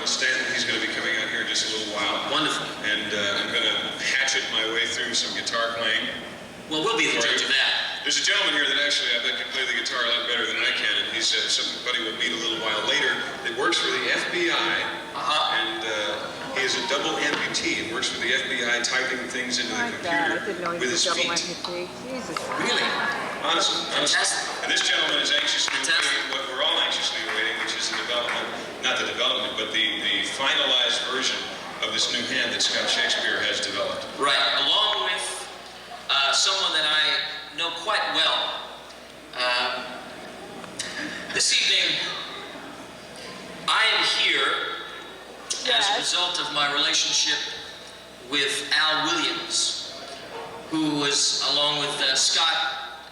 Uncle Stanton. He's going to be coming out here in just a little while. Wonderful. And I'm going to hatchet my way through some guitar playing. Well, we'll be the judge of that. There's a gentleman here that actually I bet can play the guitar a lot better than I can, and he's somebody we'll meet a little while later that works for the FBI. And he is a double amputee and works for the FBI, typing things into the computer with his feet. Really? Honestly. Fantastic. And this gentleman is anxiously awaiting what we're all anxiously awaiting, which is the development, not the development, but the finalized version of this new hand that Scott Shakespeare has developed. Right, along with someone that I know quite well. This evening, I am here as a result of my relationship with Al Williams, who was, along with Scott,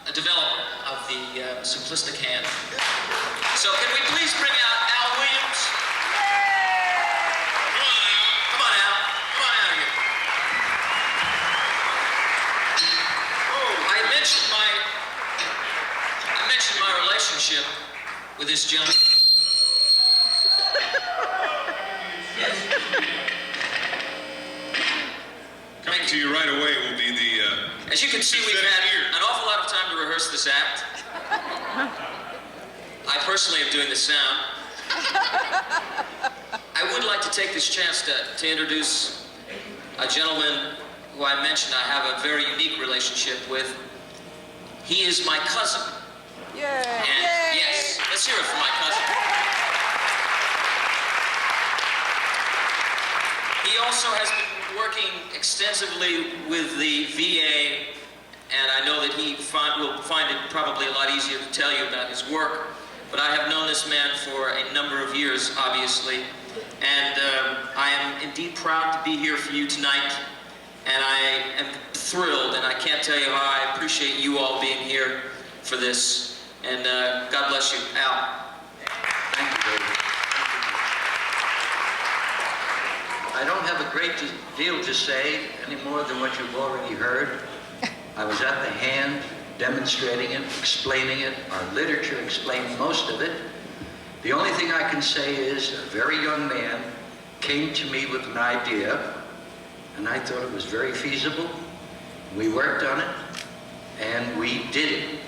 a developer of the simplistic hand. So can we please bring out Al Williams? Come on, Al. Come on out here. I mentioned my relationship with this gentleman. Coming to you right away will be the... As you can see, we've had an awful lot of time to rehearse this act. I personally am doing the sound. I would like to take this chance to introduce a gentleman who I mentioned I have a very unique relationship with. He is my cousin. Yay! And yes, let's hear it for my cousin. He also has been working extensively with the VA, and I know that he will find it probably a lot easier to tell you about his work. But I have known this man for a number of years, obviously, and I am indeed proud to be here for you tonight. And I am thrilled, and I can't tell you how I appreciate you all being here for this. And God bless you. Al. Thank you, David. I don't have a great deal to say any more than what you've already heard. I was at the hand, demonstrating it, explaining it. Our literature explained most of it. The only thing I can say is a very young man came to me with an idea, and I thought it was very feasible. We worked on it, and we did it.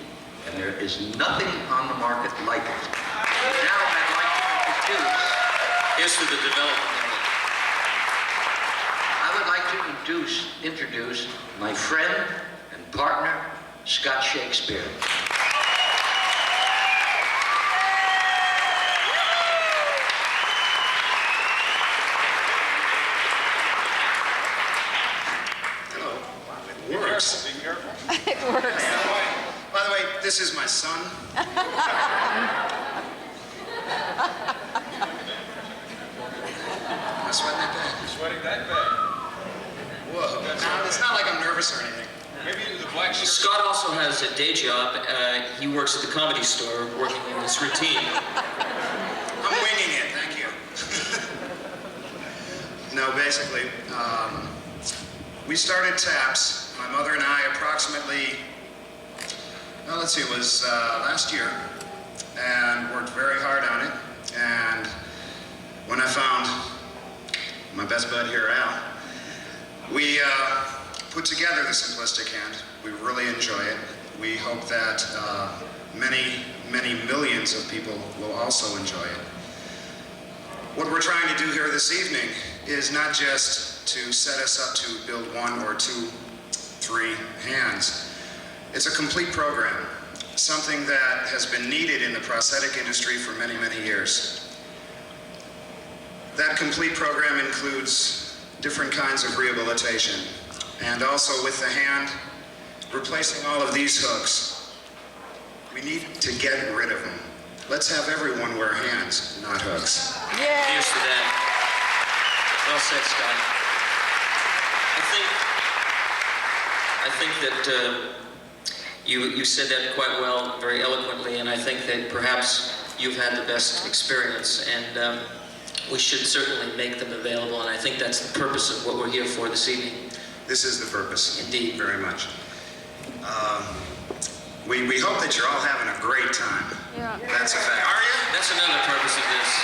And there is nothing on the market like it. Now I'd like to introduce... Here's to the development. I would like to introduce my friend and partner, Scott Shakespeare. Hello. It works. Be careful. It works. By the way, this is my son. Am I sweating that bad? Sweating that bad. Whoa. Now, it's not like I'm nervous or anything. Maybe the black shirt. Scott also has a day job. He works at the Comedy Store, working in this routine. I'm winging it, thank you. No, basically, we started TAPS, my mother and I, approximately, well, let's see, it was last year, and worked very hard on it. And when I found my best bud here, Al, we put together the simplistic hand. We really enjoy it. We hope that many, many millions of people will also enjoy it. What we're trying to do here this evening is not just to set us up to build 1 or 2, 3 hands. It's a complete program, something that has been needed in the prosthetic industry for many, many years. That complete program includes different kinds of rehabilitation, and also with the hand, replacing all of these hooks. We need to get rid of them. Let's have everyone wear hands, not hooks. Here's to that. Well said, Scott. I think that you said that quite well, very eloquently, and I think that perhaps you've had the best experience, and we should certainly make them available, and I think that's the purpose of what we're here for this evening. This is the purpose. Indeed. Very much. We hope that you're all having a great time. Yeah. That's a fact. Are you? That's another purpose of this.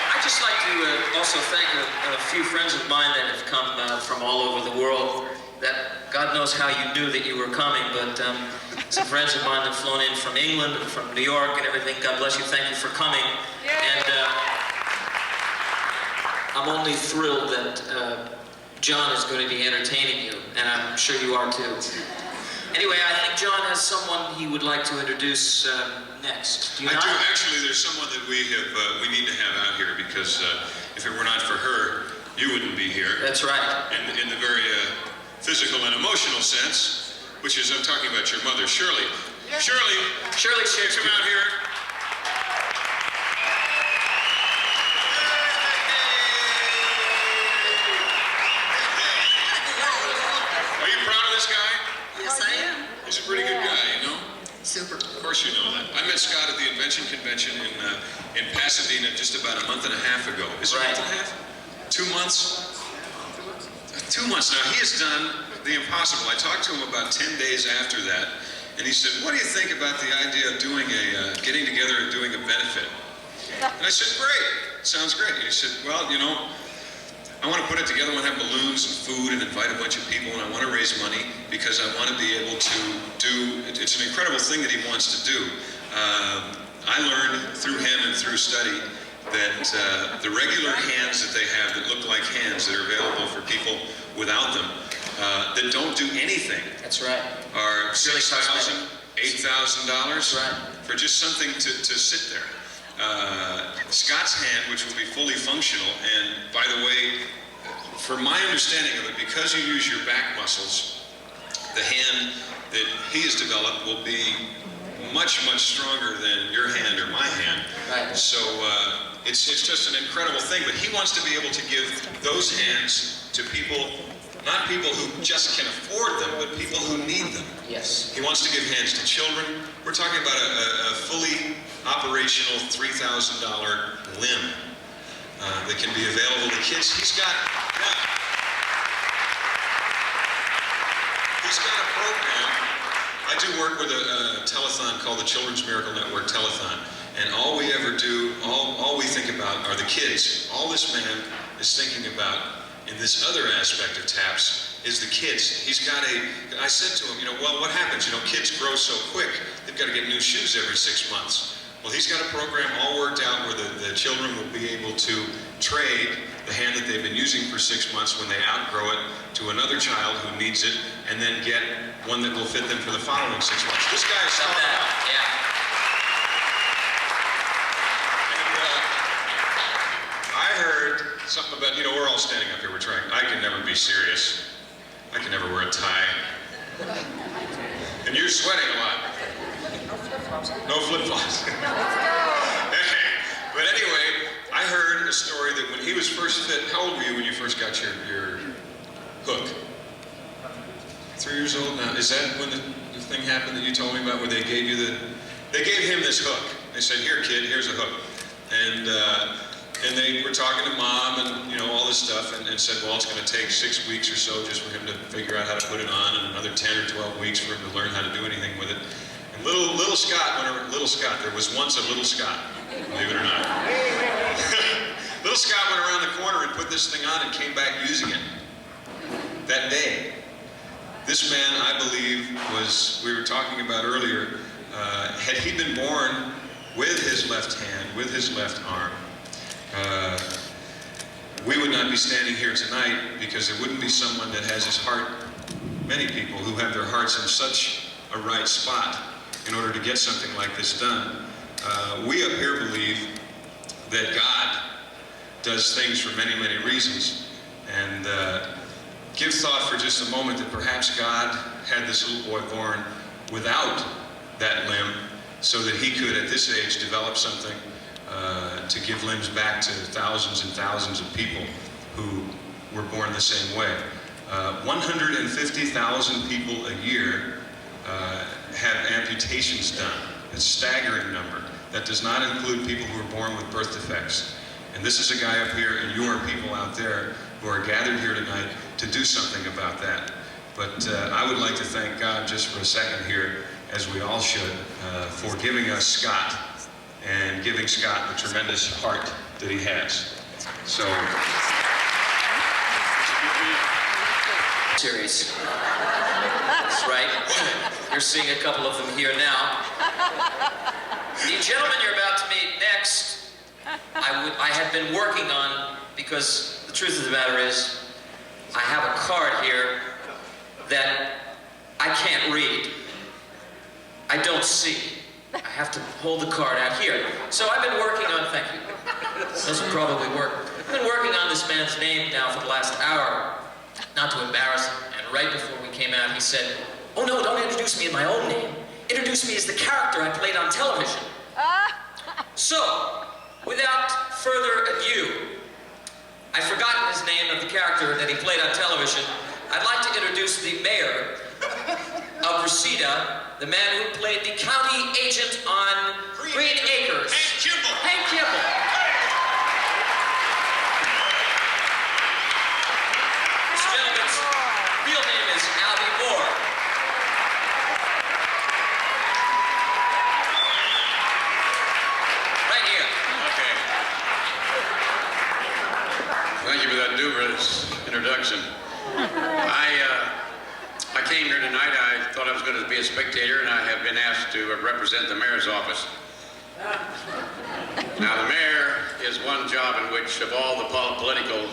I I'd just like to also thank a few friends of mine that have come from all over the world. That God knows how you knew that you were coming, but some friends of mine have flown in from England and from New York and everything. God bless you. Thank you for coming. And I'm only thrilled that John is going to be entertaining you, and I'm sure you are too. Anyway, I think John has someone he would like to introduce next. Do you I not? do. Actually, there's someone that we need to have out here because if it were not for her, you wouldn't be here. That's right. In the very physical and emotional sense, which is I'm talking about your mother, Shirley. Shirley, come out here. Are you proud of this guy? Yes, I am. He's a pretty good guy, you know? Super. Of course you know that. I met Scott at the Invention Convention in Pasadena just about a month and a half ago. Is it a month and a half? 2 months? 2 months. Now, he has done the impossible. I talked to him about 10 days after that, and he said, what do you think about the idea of doing getting together and doing a benefit? And I said, great. Sounds great. And he said, well, you know, I want to put it together. I want to have balloons and food and invite a bunch of people, and I want to raise money because I want to be able to do, it's an incredible thing that he wants to do. I learned through him and through study that the regular hands that they have that look like hands that are available for people without them, that don't do anything, That's right. are $6,000, $8,000 Right. for just something to sit there. Scott's hand, which will be fully functional, and by the way, for my understanding of it, because you use your back muscles, the hand that he has developed will be much, much stronger than your hand or my hand. Right. So it's just an incredible thing, but he wants to be able to give those hands to people, not people who just can afford them, but people who need them. Yes. He wants to give hands to children. We're talking about a fully operational $3,000 limb that can be available to kids. He's got a program. I do work with a telethon called the Children's Miracle Network Telethon, and all we ever do, all we think about are the kids. All this man is thinking about in this other aspect of TAPS is the kids. I said to him, you know, well, what happens? You know, kids grow so quick, they've got to get new shoes every 6 months. Well, he's got a program all worked out where the children will be able to trade the hand that they've been using for 6 months when they outgrow it to another child who needs it, and then get one that will fit them for the following 6 months. This guy is Stop starting that. out. Yeah. I heard something about, you know, we're all standing up here, we're trying. I can never be serious. I can never wear a tie. And you're sweating a lot. No flip-flops. But anyway, I heard a story that when he was first fit, how old were you when you first got your hook? 3 years old now. Is that when the thing happened that you told me about where they gave you they gave him this hook. They said, here kid, here's a hook. And they were talking to mom and, you know, all this stuff and said, well, it's going to take 6 weeks or so just for him to figure out how to put it on, and another 10 or 12 weeks for him to learn how to do anything with it. And little Scott, there was once a little Scott, believe it or not. Little Scott went around the corner and put this thing on and came back using it that day. This man, I believe, we were talking about earlier, had he been born with his left hand, with his left arm, we would not be standing here tonight because there wouldn't be someone that has his heart, many people who have their hearts in such a right spot in order to get something like this done. We up here believe that God does things for many, many reasons, and give thought for just a moment that perhaps God had this little boy born without that limb so that he could at this age develop something to give limbs back to thousands and thousands of people who were born the same way. 150,000 people a year have amputations done. It's a staggering number. That does not include people who are born with birth defects. And this is a guy up here, and you are people out there who are gathered here tonight to do something about that. But I would like to thank God just for a second here, as we all should, for giving us Scott and giving Scott the tremendous heart that he has. So, Series. That's right. You're seeing a couple of them here now. The gentleman you're about to meet next, I had been working on, because the truth of the matter is, I have a card here that I can't read. I don't see. I have to hold the card out here. So I've been working on, thank you. This will probably work. I've been working on this man's name now for the last hour, not to embarrass him. And right before we came out, he said, "Oh no, don't introduce me in my own name. Introduce me as the character I played on television." So, without further ado, I've forgotten his name of the character that he played on television. I'd like to introduce the mayor of Reseda, the man who played the county agent on Green Acres. Hank Kimball. Hank Kimball. This gentleman's real name is Albie Moore. Right here. Okay. Thank you for that numerous introduction. I came here tonight. I thought I was going to be a spectator, and I have been asked to represent the mayor's office. Now, the mayor is one job in which, of all the political